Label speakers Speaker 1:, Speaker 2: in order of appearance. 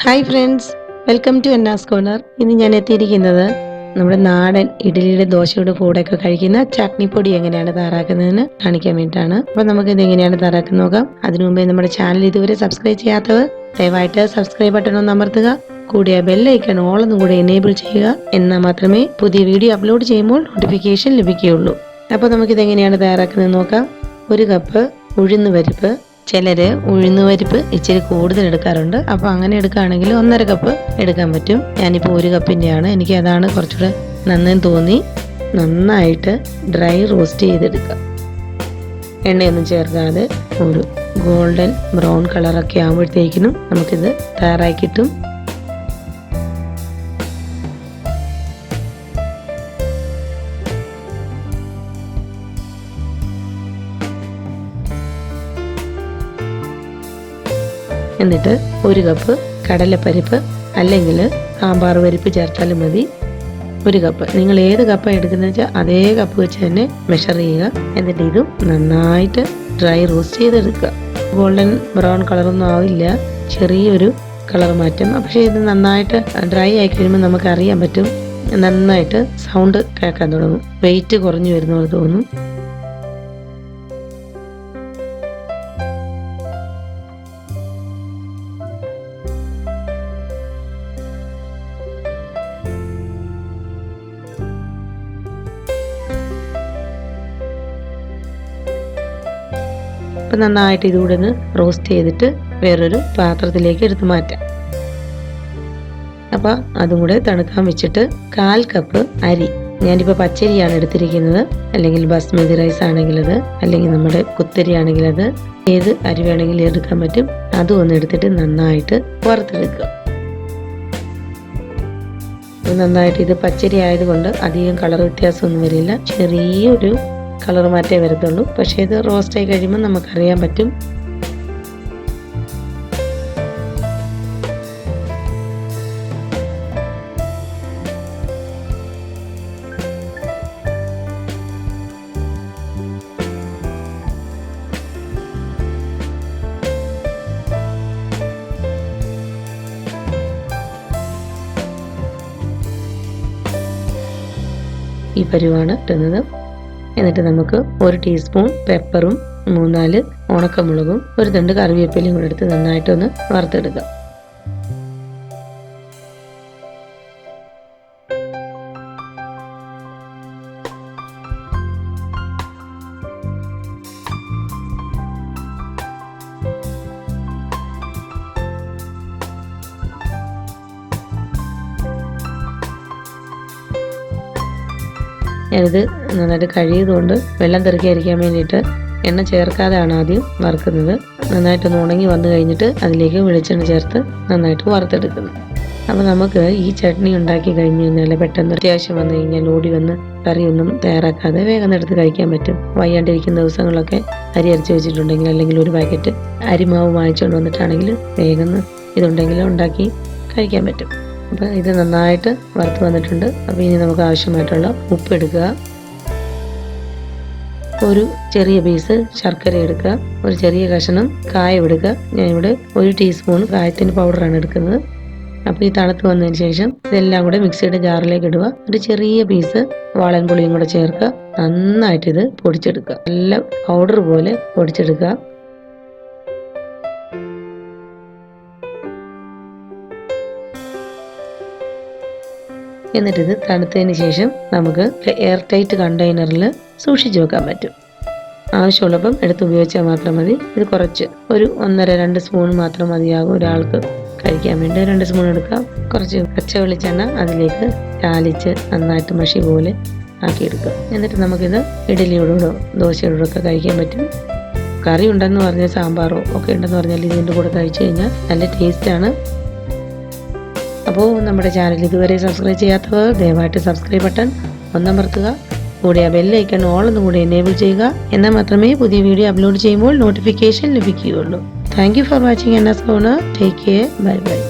Speaker 1: Hi friends, welcome to Enna's corner. ഇന്ന് ഞാൻ എത്തിയിരിക്കുന്നത് നമ്മുടെ നാടൻ ഇഡ്ഡലിയുടെ ദോശയുടെ കൂടെയൊക്കെ കഴിക്കുന്ന ചട്നി പൊടി എങ്ങനെയാണ് തയ്യാറാക്കുന്നതെന്ന് കാണിക്കാൻ വേണ്ടിയിട്ടാണ്. അപ്പോൾ നമുക്കിത് എങ്ങനെയാണ് തയ്യാറാക്കുന്നത് നോക്കാം. അതിനു മുമ്പേ നമ്മുടെ ചാനൽ ഇതുവരെ സബ്സ്ക്രൈബ് ചെയ്യാത്തവർ ദയവായിട്ട് സബ്സ്ക്രൈബ് ബട്ടൺ ഒന്ന് അമർത്തുക. കൂടിയ ബെല്ലൈക്കൺ ഓൾ ഒന്നും കൂടെ എനേബിൾ ചെയ്യുക. എന്നാൽ മാത്രമേ പുതിയ വീഡിയോ അപ്ലോഡ് ചെയ്യുമ്പോൾ നോട്ടിഫിക്കേഷൻ ലഭിക്കുകയുള്ളൂ. അപ്പോൾ നമുക്കിത് എങ്ങനെയാണ് തയ്യാറാക്കുന്നത് നോക്കാം. 1 കപ്പ് ഉഴുന്ന് പരിപ്പ്. ചിലര് ഉഴുന്നുപരിപ്പ് ഇച്ചിരി കൂടുതൽ എടുക്കാറുണ്ട്. അപ്പോൾ അങ്ങനെ എടുക്കുകയാണെങ്കിൽ 1.5 കപ്പ് എടുക്കാൻ പറ്റും. ഞാനിപ്പോൾ 1 കപ്പിൻ്റെയാണ്, എനിക്ക് അതാണ് കുറച്ചുകൂടെ നന്നായി തോന്നി. നന്നായിട്ട് ഡ്രൈ റോസ്റ്റ് ചെയ്തെടുക്കുക. എണ്ണയൊന്നും ചേർക്കാതെ ഒരു ഗോൾഡൻ ബ്രൗൺ കളറൊക്കെ ആകുമ്പോഴത്തേക്കിനും നമുക്കിത് തയ്യാറായി കിട്ടും. എന്നിട്ട് 1 കപ്പ് കടലപ്പരിപ്പ് അല്ലെങ്കിൽ സാമ്പാർ പരിപ്പ് ചേർത്താലും മതി. 1 കപ്പ്, നിങ്ങൾ ഏത് കപ്പാണ് എടുക്കുന്നത് വെച്ചാൽ അതേ കപ്പ് വെച്ച് തന്നെ മെഷർ ചെയ്യുക. എന്നിട്ട് ഇതും നന്നായിട്ട് ഡ്രൈ റോസ്റ്റ് ചെയ്തെടുക്കുക. ഗോൾഡൻ ബ്രൗൺ കളറൊന്നും ആവില്ല, ചെറിയൊരു കളർ മാറ്റം. പക്ഷേ ഇത് നന്നായിട്ട് ഡ്രൈ ആയി കഴിയുമ്പോൾ നമുക്ക് അറിയാൻ പറ്റും, നന്നായിട്ട് സൗണ്ട് കേൾക്കാൻ തുടങ്ങും, വെയിറ്റ് കുറഞ്ഞു വരുന്ന പോലെ തോന്നും. അപ്പം നന്നായിട്ട് ഇതുകൂടെ ഒന്ന് റോസ്റ്റ് ചെയ്തിട്ട് വേറൊരു പാത്രത്തിലേക്ക് എടുത്ത് മാറ്റാം. അപ്പോൾ അതും കൂടെ തണുക്കാൻ വെച്ചിട്ട് 1/4 കപ്പ് അരി, ഞാനിപ്പോൾ പച്ചരിയാണ് എടുത്തിരിക്കുന്നത്, അല്ലെങ്കിൽ ബസ്മതി റൈസ് ആണെങ്കിൽ അത്, അല്ലെങ്കിൽ നമ്മുടെ കുത്തരി ആണെങ്കിൽ അത്, ഏത് അരി വേണമെങ്കിലും എടുക്കാൻ പറ്റും. അതും ഒന്ന് എടുത്തിട്ട് നന്നായിട്ട് വറുത്തെടുക്കുക. നന്നായിട്ട്, ഇത് പച്ചരി ആയതുകൊണ്ട് അധികം കളർ വ്യത്യാസമൊന്നും വരില്ല, ചെറിയൊരു കളർ മാറ്റേ വരത്തുള്ളൂ. പക്ഷേ ഇത് റോസ്റ്റ് ആയി കഴിയുമ്പോൾ നമുക്കറിയാൻ പറ്റും. ഈ പരുവാണ് ഇടുന്നത്. എന്നിട്ട് നമുക്ക് 1 ടീസ്പൂൺ പെപ്പറും 3-4 ഉണക്കമുളകും 1 തണ്ട് കറിവേപ്പിലയും കൂടെ എടുത്ത് നന്നായിട്ടൊന്ന് വറുത്തെടുക്കാം. ഞാനിത് നന്നായിട്ട് കഴുകിയതുകൊണ്ട് വെള്ളം തെറിക്കാതിരിക്കാൻ വേണ്ടിയിട്ട് എണ്ണ ചേർക്കാതെയാണ് ആദ്യം വറുക്കുന്നത്. നന്നായിട്ടൊന്ന് ഉണങ്ങി വന്നു കഴിഞ്ഞിട്ട് അതിലേക്ക് വെളിച്ചെണ്ണ ചേർത്ത് നന്നായിട്ട് വറുത്തെടുക്കുന്നു. അപ്പോൾ നമുക്ക് ഈ ചട്നി ഉണ്ടാക്കി കഴിഞ്ഞ് കഴിഞ്ഞാൽ പെട്ടെന്ന് അത്യാവശ്യം വന്നു കഴിഞ്ഞാൽ ഓടി വന്ന് കറിയൊന്നും തയ്യാറാക്കാതെ വേഗം എടുത്ത് കഴിക്കാൻ പറ്റും. വയ്യാണ്ടിരിക്കുന്ന ദിവസങ്ങളൊക്കെ അരി അരച്ച് വെച്ചിട്ടുണ്ടെങ്കിൽ, അല്ലെങ്കിൽ ഒരു പാക്കറ്റ് അരിമാവ് വാങ്ങിച്ചുകൊണ്ട് വന്നിട്ടാണെങ്കിൽ വേഗം ഇതുണ്ടെങ്കിൽ ഉണ്ടാക്കി കഴിക്കാൻ പറ്റും. അപ്പോൾ ഇത് നന്നായിട്ട് വറുത്ത് വന്നിട്ടുണ്ട്. അപ്പോൾ ഇനി നമുക്ക് ആവശ്യമായിട്ടുള്ള ഉപ്പ് എടുക്കുക, ഒരു ചെറിയ പീസ് ശർക്കര എടുക്കുക, ഒരു ചെറിയ കഷ്ണം കായം എടുക്കുക. ഞാനിവിടെ 1 ടീസ്പൂൺ കായത്തിൻ്റെ പൗഡറാണ് എടുക്കുന്നത്. അപ്പോൾ ഈ തണുത്ത് വന്നതിന് ശേഷം ഇതെല്ലാം കൂടെ മിക്സിയുടെ ജാറിലേക്ക് ഇടുക. ഒരു ചെറിയ പീസ് വാളൻപുളിയും കൂടെ ചേർക്കുക. നന്നായിട്ട് ഇത് പൊടിച്ചെടുക്കുക, നല്ല പൗഡർ പോലെ പൊടിച്ചെടുക്കുക. എന്നിട്ടിത് തണുത്തതിന് ശേഷം നമുക്ക് എയർ ടൈറ്റ് കണ്ടെയ്നറിൽ സൂക്ഷിച്ചു വെക്കാൻ പറ്റും. ആവശ്യമുള്ളപ്പം എടുത്ത് ഉപയോഗിച്ചാൽ മാത്രം മതി. ഇത് കുറച്ച് ഒരു 1.5-2 സ്പൂൺ മാത്രം മതിയാകും ഒരാൾക്ക് കഴിക്കാൻ വേണ്ടി. 2 സ്പൂൺ എടുക്കാം. കുറച്ച് പച്ച വെളിച്ചെണ്ണ അതിലേക്ക് ചാലിച്ച് നന്നായിട്ട് മഷി പോലെ ആക്കിയെടുക്കുക. എന്നിട്ട് നമുക്കിത് ഇഡ്ഡലിയോടോ ദോശയോടോ ഒക്കെ കഴിക്കാൻ പറ്റും. കറി ഉണ്ടെന്ന് പറഞ്ഞാൽ, സാമ്പാറോ ഒക്കെ ഉണ്ടെന്ന് പറഞ്ഞാൽ ഇതിൻ്റെ കൂടെ കഴിച്ചു കഴിഞ്ഞാൽ നല്ല ടേസ്റ്റാണ്. അപ്പോൾ നമ്മുടെ ചാനൽ ഇതുവരെ സബ്സ്ക്രൈബ് ചെയ്യാത്തവർ ദയവായിട്ട് സബ്സ്ക്രൈബ് ബട്ടൺ ഒന്നമർത്തുക. കൂടെ ആ ബെല്ലൈക്കൺ ഓൾ ഒന്നും കൂടി എനേബിൾ ചെയ്യുക. എന്നാൽ മാത്രമേ പുതിയ വീഡിയോ അപ്ലോഡ് ചെയ്യുമ്പോൾ നോട്ടിഫിക്കേഷൻ ലഭിക്കുകയുള്ളൂ. Thank you for watching Enna's corner. Take care. Bye by.